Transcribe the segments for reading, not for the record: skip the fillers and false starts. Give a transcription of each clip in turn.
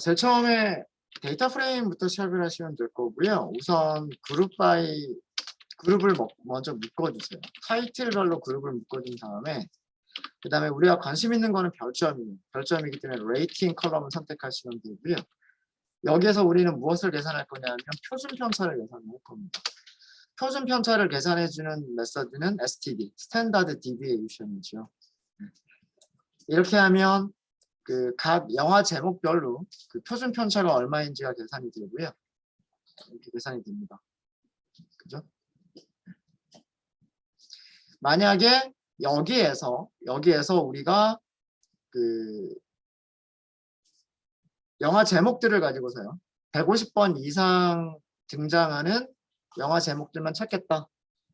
제일 처음에 데이터 프레임부터 시작을 하시면 될 거고요. 우선 그룹을 먼저 묶어주세요. 타이틀별로 그룹을 묶어준 다음에 그 다음에 우리가 관심 있는 거는 별점이기 때문에 레이팅 컬럼을 선택하시면 되고요. 여기에서 우리는 무엇을 계산할 거냐면 표준 편차를 계산할 겁니다. 표준 편차를 계산해주는 메서드는 STD, 스탠다드 디비에이션이죠. 이렇게 하면 그 각 영화 제목별로 그 표준 편차가 얼마인지가 계산이 되고요. 이렇게 계산이 됩니다. 그죠? 만약에 여기에서 우리가 그 영화 제목들을 가지고서요. 150번 이상 등장하는 영화 제목들만 찾겠다.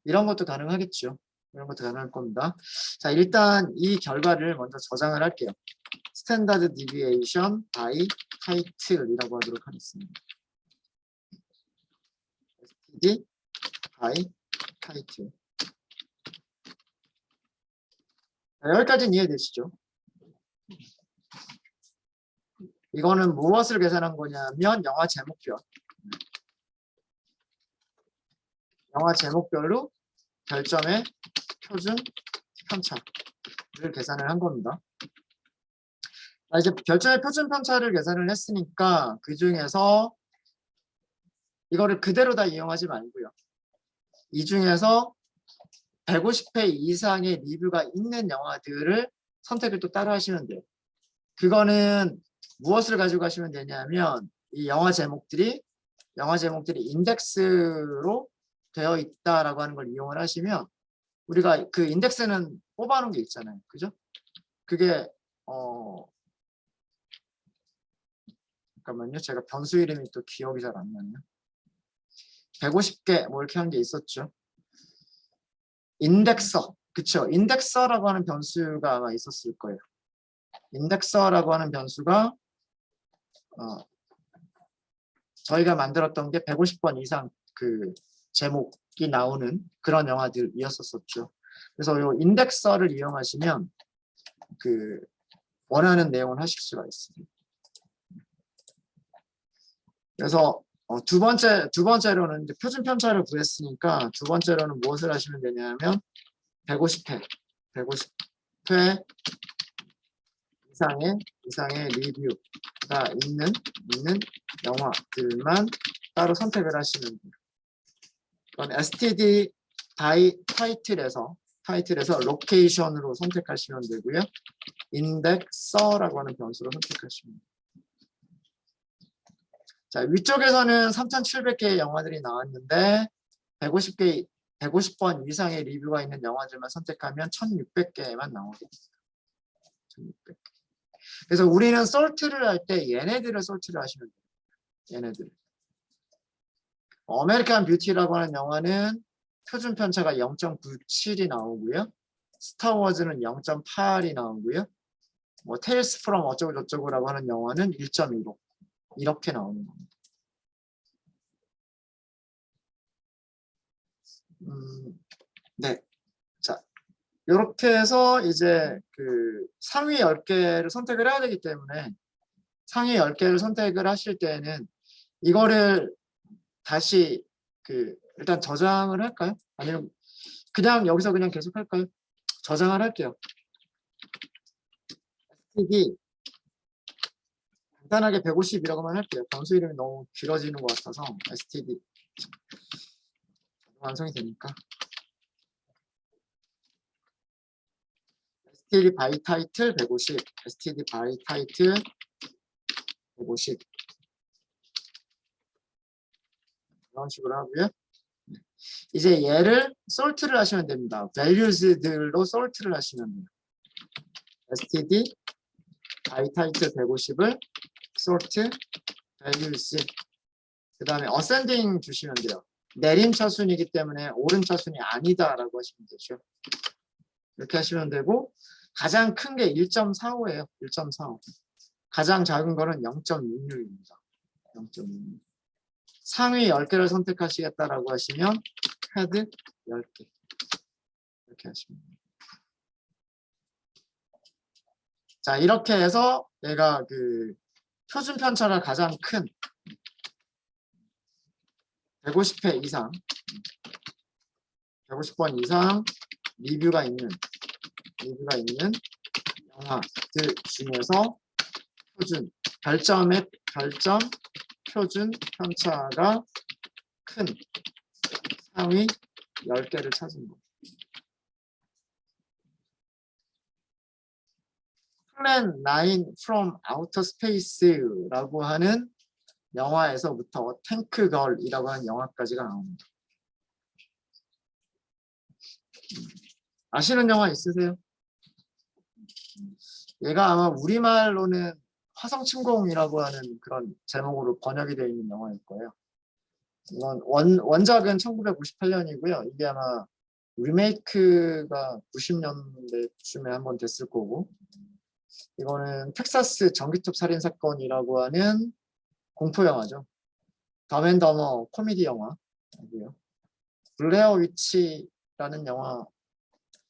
이런 것도 가능하겠죠. 이런 것도 가능할 겁니다. 자, 일단 이 결과를 먼저 저장을 할게요. 스탠다드 디비에이션 바이 타이틀이라고 하도록 하겠습니다. std 바이 타이틀. 여기까지는 이해되시죠? 이거는 무엇을 계산한 거냐면 영화 제목별로 별점의 표준 편차를 계산을 한 겁니다. 자, 이제 별점의 표준 편차를 계산을 했으니까 그 중에서 이거를 그대로 다 이용하지 말고요. 이 중에서 150회 이상의 리뷰가 있는 영화들을 선택을 또 따로 하시면 돼요. 그거는 무엇을 가지고 가시면 되냐면 이 영화 제목들이 인덱스로 되어 있다라고 하는 걸 이용을 하시면 우리가 그 인덱스는 뽑아놓은 게 있잖아요. 그죠? 그게 잠깐만요. 제가 변수 이름이 또 기억이 잘 안 나네요. 150개 뭐 이렇게 한 게 있었죠. 인덱서. 그쵸? 인덱서라고 하는 변수가 아마 있었을 거예요. 인덱서라고 하는 변수가 저희가 만들었던 게 150번 이상 그 제목이 나오는 그런 영화들이었었죠. 그래서 이 인덱서를 이용하시면 그 원하는 내용을 하실 수가 있습니다. 그래서 두 번째로는 이제 표준 편차를 구했으니까 두 번째로는 무엇을 하시면 되냐면 150회 이상의 리뷰가 있는 영화들만 따로 선택을 하시면 돼요. 그건 std 바이 타이틀에서 로케이션으로 선택하시면 되고요. 인덱서라고 하는 변수로 선택하시면 돼요. 자, 위쪽에서는 3,700개의 영화들이 나왔는데 150번 이상의 리뷰가 있는 영화들만 선택하면 1,600개만 나오겠습니다. 1,600개. 그래서 우리는 솔트를 할 때 얘네들을 솔트를 하시면 돼요. 얘네들. 아메리칸 뷰티라고 하는 영화는 표준 편차가 0.97이 나오고요. 스타워즈는 0.8이 나오고요. 뭐 테일스 프롬 어쩌고 저쩌고라고 하는 영화는 1.15 이렇게 나오는 겁니다. 네. 자, 이렇게 해서 이제 그 상위 10개를 선택을 해야 되기 때문에 상위 10개를 선택을 하실 때는 이거를 다시 일단 저장을 할까요? 아니면 그냥 여기서 그냥 계속 할까요? 저장을 할게요. std 간단하게 150이라고만 할게요. 변수 이름이 너무 길어지는 것 같아서 std 완성이 되니까 std 바이 타이틀 150 std 바이 타이틀 150 이런 식으로 하고요. 이제 얘를 솔트를 하시면 됩니다. values들로 솔트를 하시면 돼요. std 바이 타이틀 150을 sort values 그 다음에 ascending 주시면 돼요. 내림 차순이기 때문에 오름 차순이 아니다라고 하시면 되죠. 이렇게 하시면 되고 가장 큰 게 1.45예요. 1.45. 가장 작은 거는 0.66입니다. 0.66. 상위 10개를 선택하시겠다라고 하시면 헤드 10개 이렇게 하시면 됩니다. 자, 이렇게 해서 내가 표준 편차가 가장 큰 150회 이상 150번 이상 리뷰가 있는 영화들 중에서 별점 표준 편차가 큰 상위 10개를 찾은 거. Plan 9 from Outer Space라고 하는 영화에서부터 탱크걸이라고 하는 영화까지가 나옵니다. 아시는 영화 있으세요? 얘가 아마 우리말로는 화성침공이라고 하는 그런 제목으로 번역이 되어 있는 영화일 거예요. 이건 원작은 1958년이고요. 이게 아마 리메이크가 90년대쯤에 한번 됐을 거고, 이거는 텍사스 전기톱 살인 사건이라고 하는 공포 영화죠. 덤앤더머 코미디 영화고요. 블레어 위치라는 영화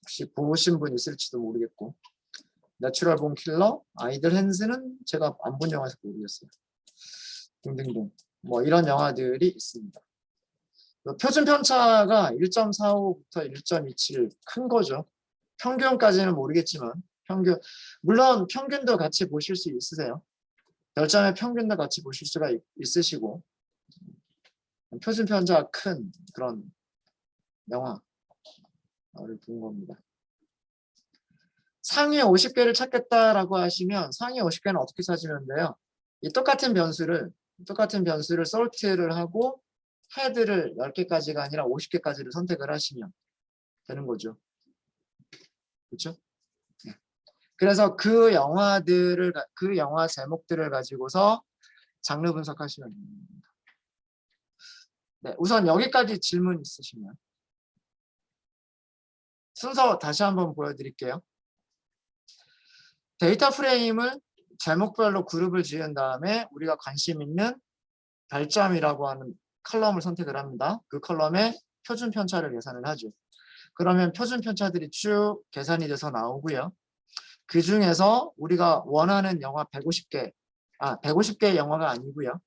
혹시 보신 분 있을지도 모르겠고, 내추럴 본 킬러, 아이들 핸즈는 제가 안 본 영화에서 모르겠어요. 등등등 뭐 이런 영화들이 있습니다. 표준 편차가 1.45부터 1.27 큰 거죠. 평균까지는 모르겠지만 물론 평균도 같이 보실 수 있으세요. 별점의 평균도 같이 보실 수가 있으시고, 표준 편차가 큰 그런 영화를 본 겁니다. 상위 50개를 찾겠다라고 하시면 상위 50개는 어떻게 찾으면 돼요? 이 똑같은 변수를 솔트를 하고 헤드를 10개까지가 아니라 50개까지를 선택을 하시면 되는 거죠. 그렇죠? 네. 그래서 그 영화 제목들을 가지고서 장르 분석하시면 됩니다. 네, 우선 여기까지 질문 있으시면 순서 다시 한번 보여드릴게요. 데이터 프레임을 제목별로 그룹을 지은 다음에 우리가 관심 있는 별점이라고 하는 컬럼을 선택을 합니다. 그 컬럼에 표준 편차를 계산을 하죠. 그러면 표준 편차들이 쭉 계산이 돼서 나오고요. 그 중에서 우리가 원하는 영화 150개의 영화가 아니고요.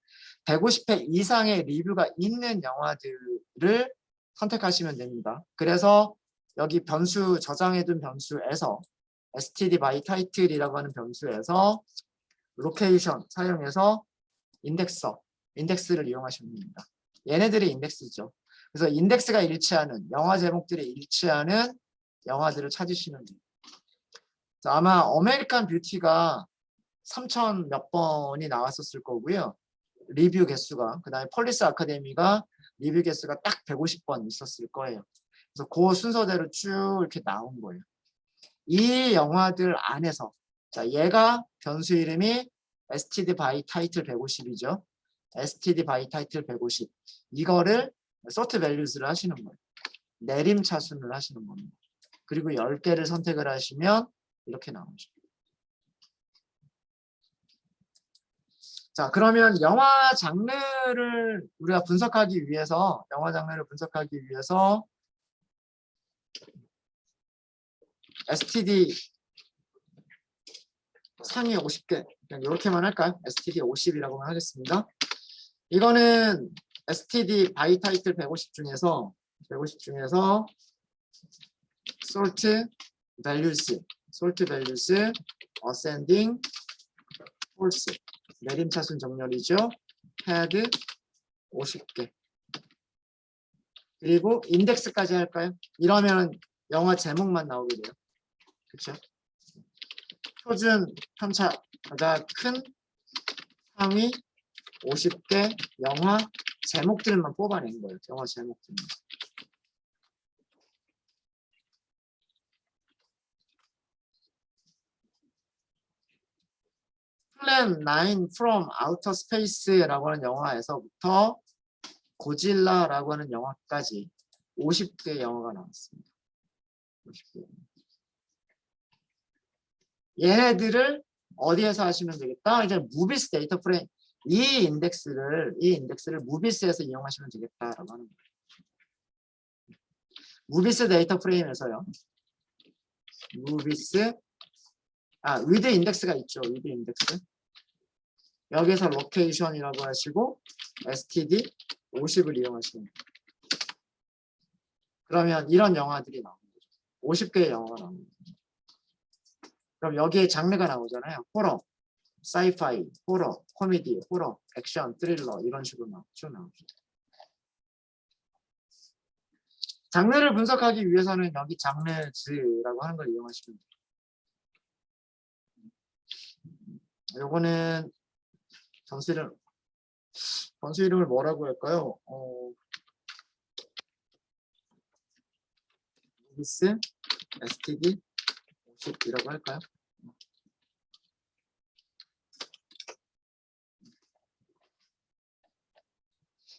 150회 이상의 리뷰가 있는 영화들을 선택하시면 됩니다. 그래서 여기 변수 저장해둔 변수에서 std by title이라고 하는 변수에서 로케이션 사용해서 인덱스를 이용하시면 됩니다. 얘네들이 인덱스죠. 그래서 인덱스가 일치하는 영화 제목들이 일치하는 영화들을 찾으시면 됩니다. 아마 어메리칸 뷰티가 3,000 몇 번이 나왔었을 거고요. 리뷰 개수가. 그 다음에 폴리스 아카데미가 리뷰 개수가 딱 150번 있었을 거예요. 그래서 그 순서대로 쭉 이렇게 나온 거예요. 이 영화들 안에서 얘가 변수 이름이 std by title 150이죠. std by title 150. 이거를 sort values를 하시는 거예요. 내림차순을 하시는 겁니다. 그리고 10개를 선택을 하시면 이렇게 나오죠. 자, 그러면 영화 장르를 분석하기 위해서 std 상위 50개 그냥 이렇게만 할까요? std 50이라고 하겠습니다. 이거는 std by title 150 중에서 sort values ascending false 내림차순 정렬이죠. head 50개 그리고 인덱스까지 할까요? 이러면 영화 제목만 나오게 돼요. 그렇죠? 표준 편차가 큰 상위 50개 영화 제목들만 뽑아낸 거예요. 영화 제목들만. Plan 9 from Outer Space라고 하는 영화에서부터 고질라라고 하는 영화까지 50개 영화가 나왔습니다. 50개. 얘네들을 어디에서 하시면 되겠다? 이제 무비스 데이터 프레임 이 인덱스를 무비스에서 이용하시면 되겠다라고 하는 거예요. 무비스 데이터 프레임에서요. 무비스 with 인덱스가 있죠. with 인덱스. 여기서 로케이션이라고 하시고 std 50을 이용하시면 돼요. 그러면 이런 영화들이 나옵니다. 50개의 영화가 나옵니다. 그럼 여기에 장르가 나오잖아요. 호러, 사이파이, 호러, 코미디, 호러, 액션, 스릴러 이런 식으로 쭉 나오죠. 장르를 분석하기 위해서는 여기 장르즈라고 하는 걸 이용하시면 돼요. 요거는 전수 이름을 뭐라고 할까요? 무비스 std 50이라고 할까요?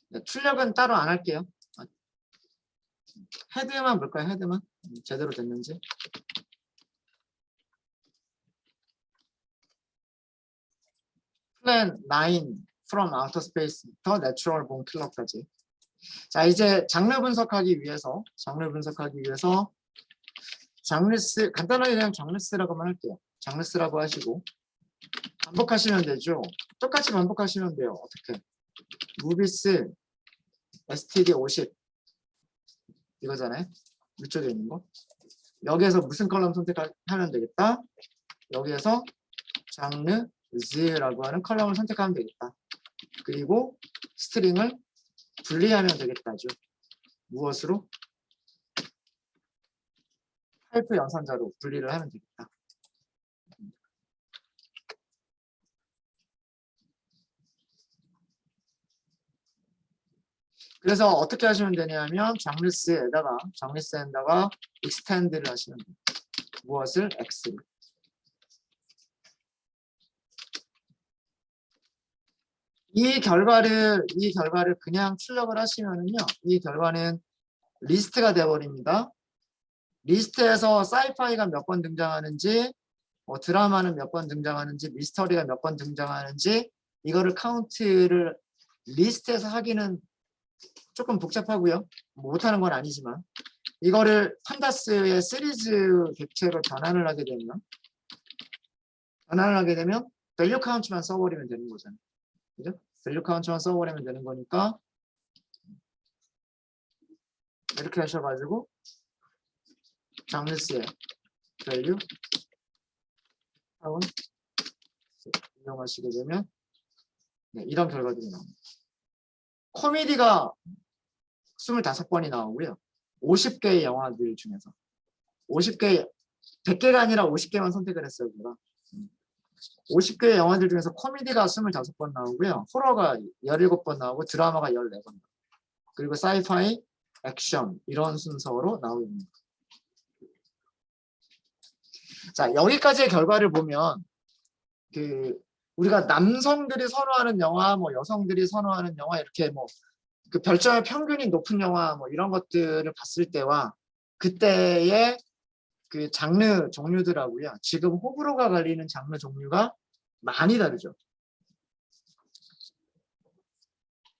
네, 출력은 따로 안 할게요. 헤드만 볼까요? 헤드만 제대로 됐는지. 플랜 9 from outer space부터 내추럴 본 킬러까지. 자, 이제 장르 분석하기 위해서 장르스 간단하게 그냥 장르스라고만 할게요. 장르스라고 하시고 반복하시면 되죠. 똑같이 반복하시면 돼요. 어떻게? 무비스 std 50 이거잖아요. 위쪽에 있는 거. 여기에서 무슨 컬럼 선택하면 되겠다. 여기에서 장르즈라고 하는 컬럼을 선택하면 되겠다. 그리고 스트링을 분리하면 되겠다죠. 무엇으로? 타이프 연산자로 분리를 하면 되겠다. 그래서 어떻게 하시면 되냐면 장르스에다가 extend를 하시면 돼요. 무엇을? x를. 이 결과를 그냥 출력을 하시면은요. 이 결과는 리스트가 되어버립니다. 리스트에서 사이파이가 몇 번 등장하는지, 드라마는 몇 번 등장하는지, 미스터리가 몇 번 등장하는지 이거를 카운트를 리스트에서 하기는 조금 복잡하고요. 못하는 건 아니지만 이거를 판다스의 시리즈 객체로 전환을 하게 되면 밸류 카운트만 써버리면 되는 거잖아요. 그죠? 밸류 카운트만 써버리면 되는 거니까 이렇게 하셔가지고 장르스의 밸류 카운트 이용하시게 되면 네, 이런 결과들이 나옵니다. 코미디가 25번이 나오고요. 50개의 영화들 중에서 100개가 아니라 50개만 선택을 했어요. 제가. 50개의 영화들 중에서 코미디가 25번 나오고요. 호러가 17번 나오고 드라마가 14번 나오고 그리고 사이파이, 액션 이런 순서로 나오고 있습니다. 자, 여기까지의 결과를 보면 우리가 남성들이 선호하는 영화, 여성들이 선호하는 영화 이렇게 그 별점의 평균이 높은 영화 이런 것들을 봤을 때와 그때의 그 장르 종류들하고요. 지금 호불호가 갈리는 장르 종류가 많이 다르죠.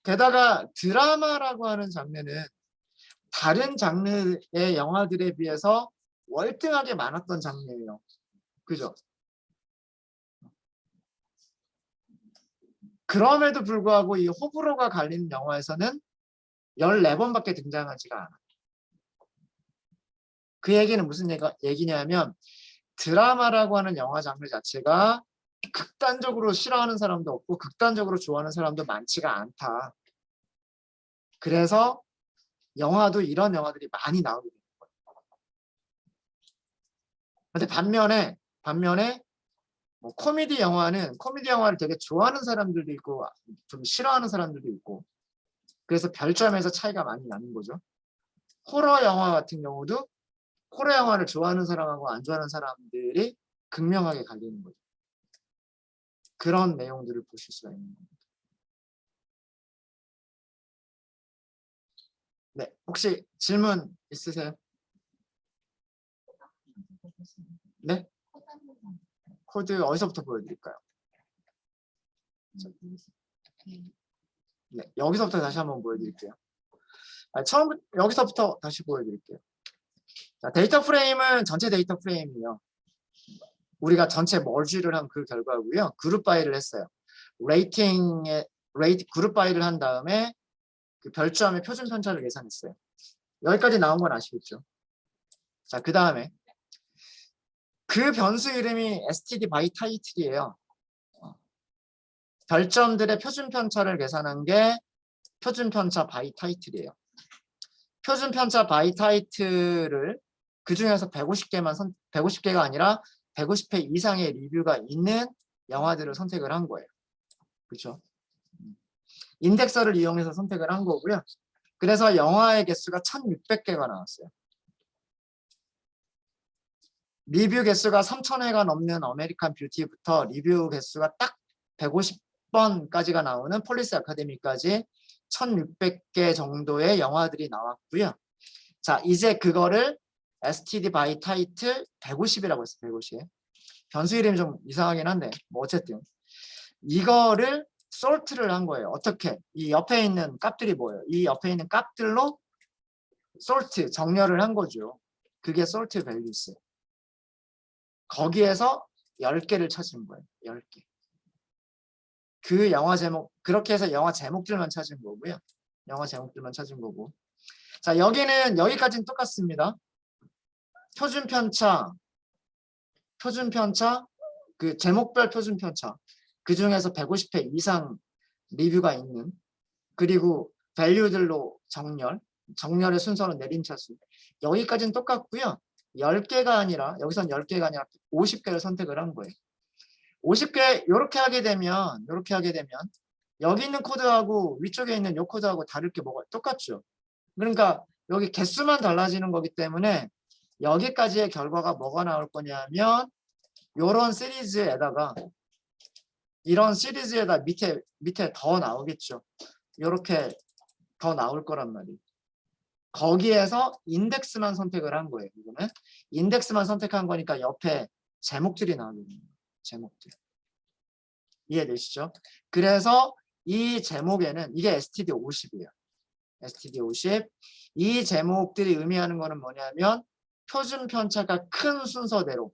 게다가 드라마라고 하는 장르는 다른 장르의 영화들에 비해서 월등하게 많았던 장르예요. 그죠? 그럼에도 불구하고 이 호불호가 갈리는 영화에서는 14번밖에 등장하지가 않아요. 그 얘기는 무슨 얘기냐면 드라마라고 하는 영화 장르 자체가 극단적으로 싫어하는 사람도 없고 극단적으로 좋아하는 사람도 많지가 않다. 그래서 영화도 이런 영화들이 많이 나오게 되는 거예요. 근데 반면에 코미디 영화를 되게 좋아하는 사람들도 있고 좀 싫어하는 사람들도 있고 그래서 별점에서 차이가 많이 나는 거죠. 호러 영화 같은 경우도 호러 영화를 좋아하는 사람하고 안 좋아하는 사람들이 극명하게 갈리는 거죠. 그런 내용들을 보실 수가 있는 겁니다. 네, 혹시 질문 있으세요? 네? 코드 어디서부터 보여드릴까요? 네, 여기서부터 다시 한번 보여드릴게요. 여기서부터 다시 보여드릴게요. 자, 데이터 프레임은 전체 데이터 프레임이에요. 우리가 전체 머지를 한 그 결과고요. 그룹 바이를 했어요. 레이팅의 레이트 그룹 바이를 한 다음에 그 별점의 표준 편차를 계산했어요. 여기까지 나온 건 아시겠죠? 자, 그 다음에 그 변수 이름이 std by title이에요. 별점들의 표준 편차를 계산한 게 표준 편차 by title이에요. 표준 편차 by title을 그 중에서 150개가 아니라 150회 이상의 리뷰가 있는 영화들을 선택을 한 거예요. 그렇죠? 인덱서를 이용해서 선택을 한 거고요. 그래서 영화의 개수가 1600개가 나왔어요. 리뷰 개수가 3000회가 넘는 아메리칸 뷰티부터 리뷰 개수가 딱 150번까지가 나오는 폴리스 아카데미까지 1600개 정도의 영화들이 나왔고요. 자, 이제 그거를 std by title 150이라고 했어요. 150. 변수 이름이 좀 이상하긴 한데 뭐 어쨌든 이거를 sort를 한 거예요. 어떻게? 이 옆에 있는 값들이 뭐예요? 이 옆에 있는 값들로 sort, 정렬을 한 거죠. 그게 sort values. 거기에서 10개를 찾은 거예요. 10개. 그 영화 제목, 그렇게 해서 영화 제목들만 찾은 거고요. 영화 제목들만 찾은 거고. 자, 여기는 여기까지는 똑같습니다. 표준 편차, 그 제목별 표준 편차. 그 중에서 150회 이상 리뷰가 있는, 그리고 밸류들로 정렬의 순서는 내림차수. 여기까지는 똑같고요. 10개가 아니라, 여기선 10개가 아니라 50개를 선택을 한 거예요. 50개, 이렇게 하게 되면 여기 있는 코드하고 위쪽에 있는 이 코드하고 다를 게 뭐가 똑같죠. 그러니까 여기 개수만 달라지는 거기 때문에 여기까지의 결과가 뭐가 나올 거냐면 이런 시리즈에다가 밑에 더 나오겠죠. 이렇게 더 나올 거란 말이에요. 거기에서 인덱스만 선택을 한 거예요. 이거는 인덱스만 선택한 거니까 옆에 제목들이 나오거든요. 제목들. 이해되시죠? 그래서 이 제목에는 이게 std50이에요. std50. 이 제목들이 의미하는 거는 뭐냐면 표준 편차가 큰 순서대로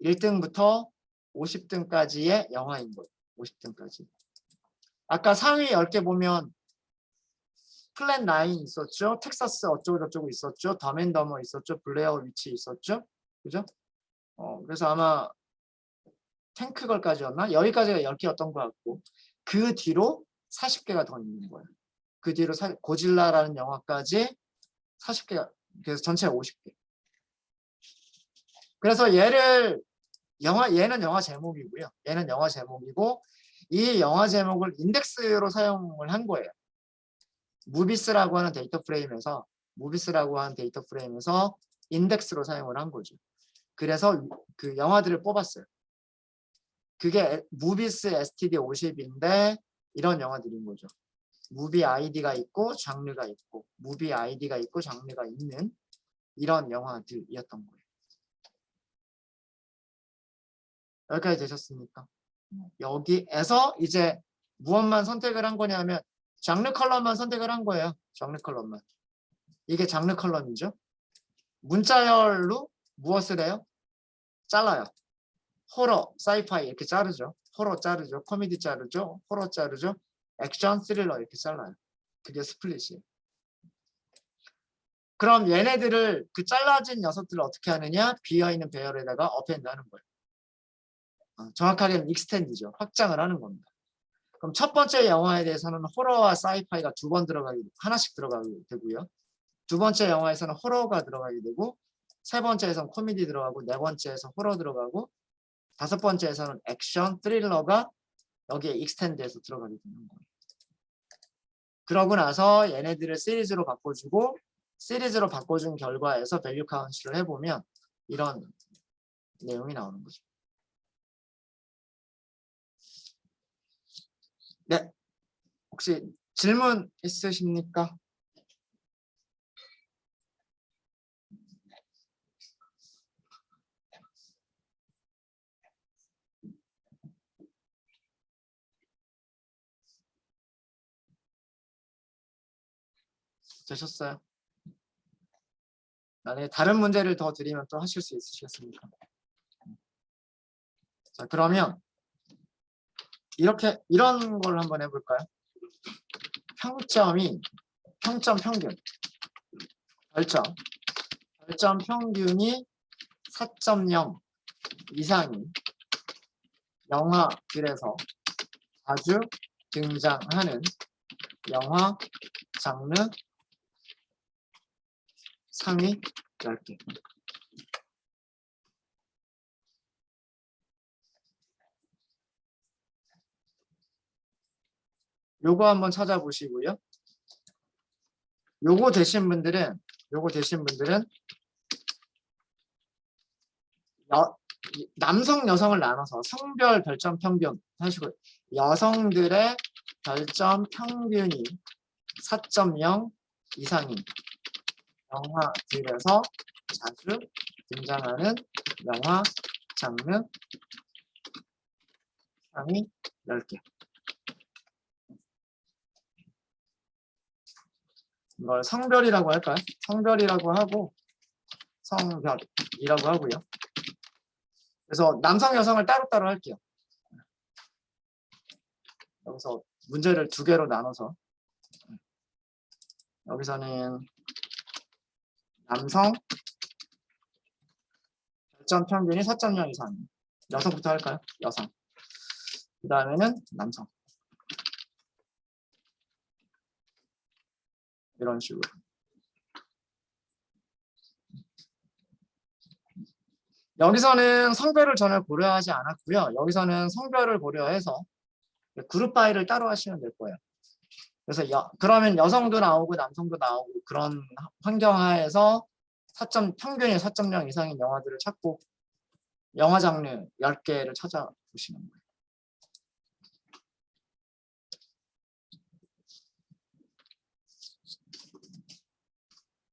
1등부터 50등까지의 영화인 거예요. 50등까지. 아까 상위 10개 보면 플랜 9 있었죠. 텍사스 어쩌고 저쩌고 있었죠. 덤앤더머 있었죠. 블레어 위치 있었죠. 그죠? 그래서 아마 탱크걸까지였나? 여기까지가 10개였던 것 같고 그 뒤로 40개가 더 있는 거예요. 그 뒤로 고질라라는 영화까지 40개가, 그래서 전체 50개. 그래서 얘는 영화 제목이고요. 얘는 영화 제목이고 이 영화 제목을 인덱스로 사용을 한 거예요. 무비스라고 하는 데이터 프레임에서 인덱스로 사용을 한 거죠. 그래서 그 영화들을 뽑았어요. 그게 무비스 std50인데 이런 영화들인 거죠. 무비 아이디가 있고 장르가 있고 장르가 있는 이런 영화들이었던 거예요. 여기까지 되셨습니까? 여기에서 이제 무엇만 선택을 한 거냐면 장르 컬럼만 선택을 한 거예요. 장르 컬럼만. 이게 장르 컬럼이죠. 문자열로 무엇을 해요? 잘라요. 호러, 사이파이 이렇게 자르죠. 호러 자르죠. 코미디 자르죠. 호러 자르죠. 액션, 스릴러 이렇게 잘라요. 그게 스플릿이에요. 그럼 얘네들을 그 잘라진 녀석들을 어떻게 하느냐? 비어있는 배열에다가 어펜드 하는 거예요. 정확하게는 익스텐드죠. 확장을 하는 겁니다. 그럼 첫 번째 영화에 대해서는 호러와 사이파이가 하나씩 들어가게 되고요. 두 번째 영화에서는 호러가 들어가게 되고 세 번째에서는 코미디 들어가고 네 번째에서 호러 들어가고 다섯 번째에서는 액션, 스릴러가 여기에 익스텐드해서 들어가게 되는 거예요. 그러고 나서 얘네들을 시리즈로 바꿔준 결과에서 밸류 카운트를 해보면 이런 내용이 나오는 거죠. 네, 혹시 질문 있으십니까? 되셨어요? 만약에 다른 문제를 더 드리면 또 하실 수 있으시겠습니까? 자, 그러면 이런 걸 한번 해볼까요? 평점 평균, 별점 평균이 4.0 이상인 영화들에서 자주 등장하는 영화 장르 상위 10개. 요거 한번 찾아보시고요. 요거 되신 분들은 남성, 여성을 나눠서 성별 별점 평균 하시고, 여성들의 별점 평균이 4.0 이상인 영화들에서 자주 등장하는 영화 장르 상위 10개. 이걸 성별이라고 할까요? 성별이라고 하고 성별이라고 하고요. 그래서 남성, 여성을 따로따로 할게요. 여기서 문제를 2개로 나눠서 여기서는 남성 별점 평균이 4.0 이상, 여성부터 할까요? 여성. 그 다음에는 남성. 이런 식으로. 여기서는 성별을 전혀 고려하지 않았고요. 여기서는 성별을 고려해서 그룹 바이를 따로 하시면 될 거예요. 그래서 그러면 여성도 나오고 남성도 나오고 그런 환경하에서 평균이 4.0 이상인 영화들을 찾고 영화 장르 10개를 찾아보시는 거예요.